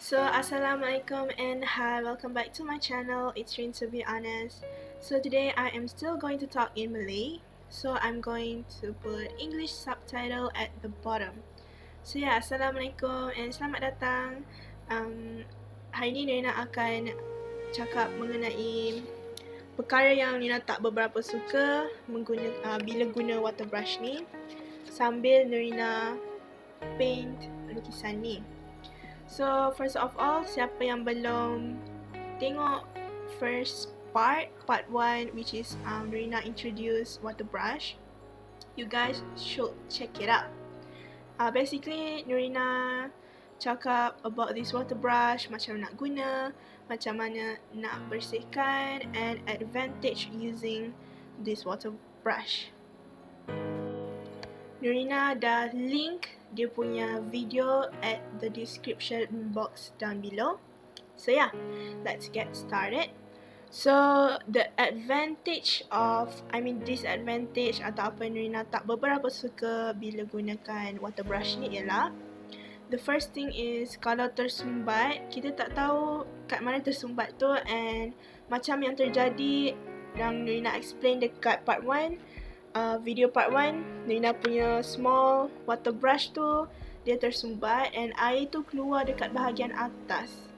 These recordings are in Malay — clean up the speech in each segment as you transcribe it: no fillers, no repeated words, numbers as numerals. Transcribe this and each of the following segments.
Assalamualaikum and hi, welcome back to my channel. It's Rin, to be honest. So today I am still going to talk in Malay. So I'm going to put English subtitle at the bottom. So yeah, Assalamualaikum and selamat datang. Hari ni Nina akan cakap mengenai perkara yang Nina tak beberapa suka bila guna water brush ni sambil Nina paint lukisan ni. So first of all, siapa yang belum tengok first part 1, which is Nurina introduce water brush, you guys should check it out. Basically Nurina cakap about this water brush, macam nak guna, macam mana nak bersihkan, and advantage using this water brush. Nurina dah link dia punya video at the description box down below. So yeah, let's get started. So the disadvantage atau apa Nurina tak beberapa suka bila gunakan water brush ni ialah, the first thing is kalau tersumbat, kita tak tahu kat mana tersumbat tu, and macam yang terjadi yang Nurina explain dekat part 1, video part 1, Nurina punya small water brush tu dia tersumbat and air tu keluar dekat bahagian atas.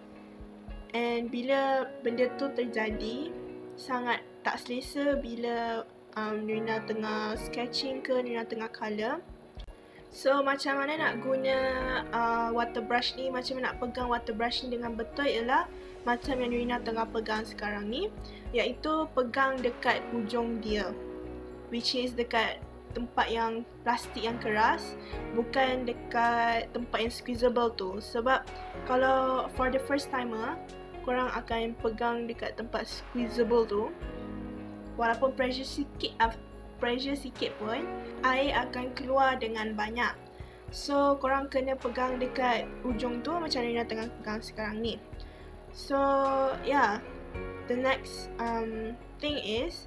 And bila benda tu terjadi, sangat tak selesa bila Nurina tengah sketching ke, Nurina tengah colour. So macam mana nak guna water brush ni, macam mana nak pegang water brush ni dengan betul ialah macam yang Nurina tengah pegang sekarang ni, iaitu pegang dekat hujung dia, which is dekat tempat yang plastik yang keras, bukan dekat tempat yang squeezable tu. Sebab kalau for the first timer, korang akan pegang dekat tempat squeezable tu, walaupun pressure sikit pun, air akan keluar dengan banyak. So korang kena pegang dekat ujung tu macam Nina tengah pegang sekarang ni. So yeah, the next thing is,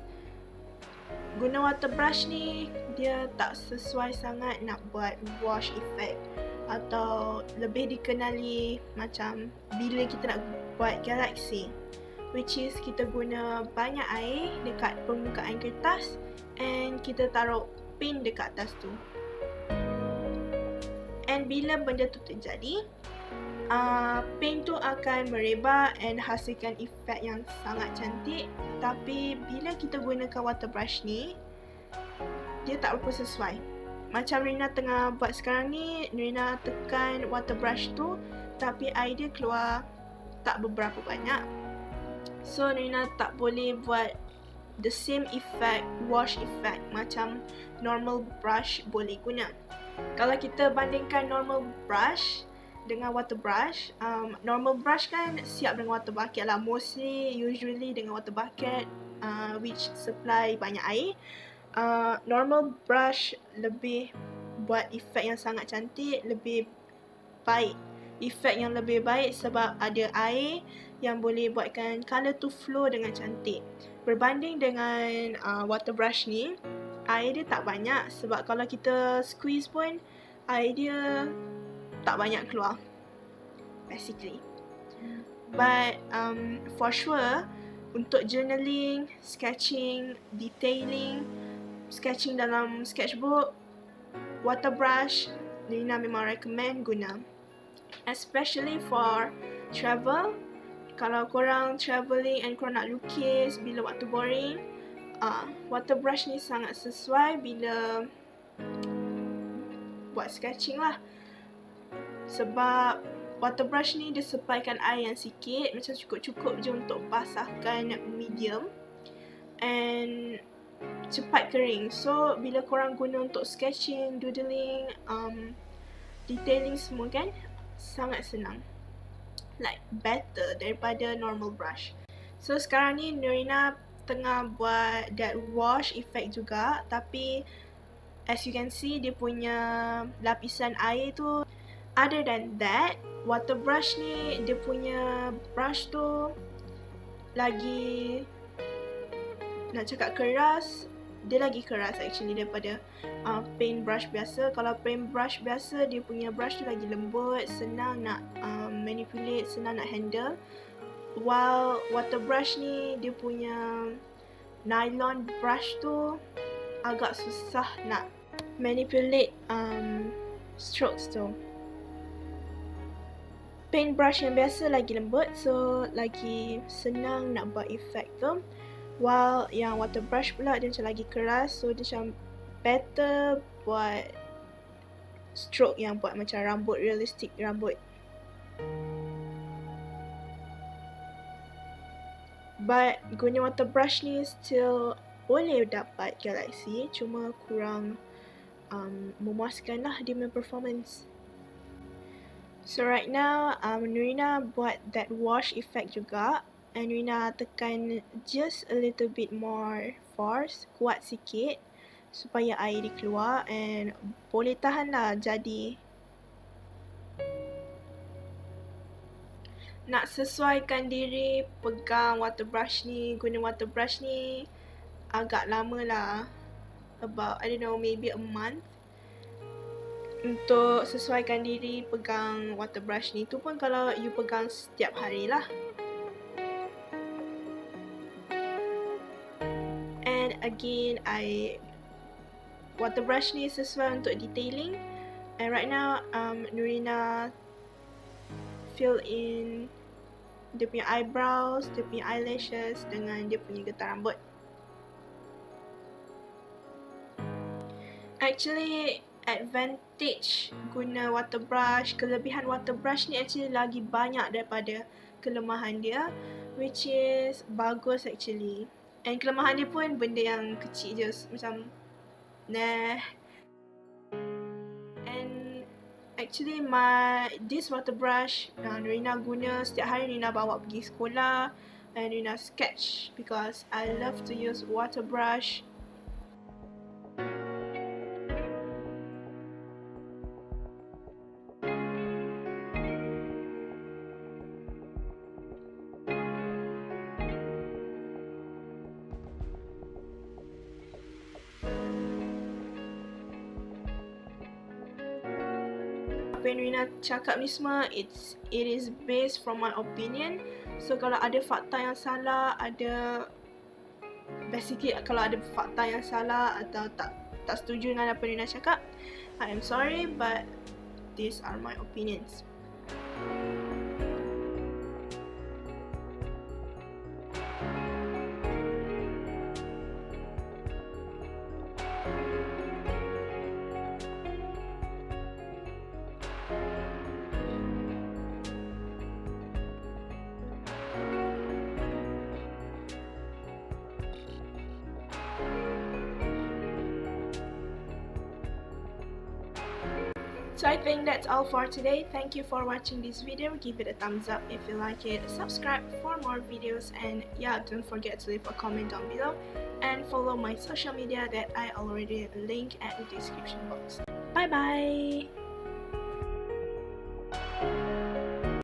guna water brush ni dia tak sesuai sangat nak buat wash effect, atau lebih dikenali macam bila kita nak buat galaxy, which is kita guna banyak air dekat permukaan kertas and kita taruh paint dekat atas tu. And bila benda tu terjadi, paint tu akan merebak and hasilkan efek yang sangat cantik. Tapi bila kita gunakan water brush ni, dia tak berapa sesuai. Macam Nurina tengah buat sekarang ni, Nurina tekan water brush tu tapi air dia keluar tak beberapa banyak. So Nurina tak boleh buat the same effect, wash effect macam normal brush boleh guna. Kalau kita bandingkan normal brush dengan water brush, normal brush kan siap dengan water bucket lah, usually dengan water bucket, which supply banyak air. Normal brush lebih buat efek yang sangat cantik, lebih baik, efek yang lebih baik sebab ada air yang boleh buatkan colour tu flow dengan cantik. Berbanding dengan water brush ni, air dia tak banyak, sebab kalau kita squeeze pun air dia tak banyak keluar, basically. But for sure, untuk journaling, sketching, detailing, sketching dalam sketchbook, water brush Nina memang recommend guna, especially for travel. Kalau korang travelling and korang nak lukis bila waktu boring, water brush ni sangat sesuai bila buat sketching lah. Sebab water brush ni dia supplykan air yang sikit, macam cukup-cukup je untuk basahkan medium and cepat kering. So bila korang guna untuk sketching, doodling, detailing semua kan, sangat senang, like better daripada normal brush. So sekarang ni Nurina tengah buat that wash effect juga, tapi as you can see dia punya lapisan air tu. Other than that, water brush ni dia punya brush tu lagi nak cakap keras, dia lagi keras actually daripada paintbrush biasa. Kalau paintbrush biasa, dia punya brush tu lagi lembut, senang nak manipulate, senang nak handle. While water brush ni, dia punya nylon brush tu agak susah nak manipulate strokes tu. Paintbrush yang biasa lagi lembut, so lagi senang nak buat efek tu. While yang water brush pula dia macam lagi keras, so dia macam better buat stroke yang buat macam rambut, realistic rambut. But guna water brush ni still boleh dapat galaksi, cuma kurang memuaskan lah dia punya performance. So right now, Nurina buat that wash effect juga, and Nurina tekan just a little bit more force, kuat sikit supaya air dia keluar, and boleh tahan lah jadi. Nak sesuaikan diri pegang water brush ni, guna water brush ni agak lama lah, about I don't know, maybe a month. Untuk sesuaikan diri pegang water brush ni, tu pun kalau you pegang setiap hari lah. And again, water brush ni sesuai untuk detailing. And right now, Nurina fill in dia punya eyebrows, dia punya eyelashes dengan dia punya getah rambut. Actually, advantage guna water brush, kelebihan water brush ni actually lagi banyak daripada kelemahan dia, which is bagus actually. And kelemahan dia pun benda yang kecil je, macam nah. And actually this water brush Nurina guna setiap hari. Nurina bawa pergi sekolah and Nurina sketch because I love to use water brush. Apa yang Nurina cakap ni semua, it is based from my opinion. So kalau ada fakta yang salah, basically kalau ada fakta yang salah atau tak setuju dengan apa Nurina cakap, I am sorry, but these are my opinions. So I think that's all for today. Thank you for watching this video. Give it a thumbs up if you like it. Subscribe for more videos, and yeah, don't forget to leave a comment down below and follow my social media that I already link at the description box. Bye bye!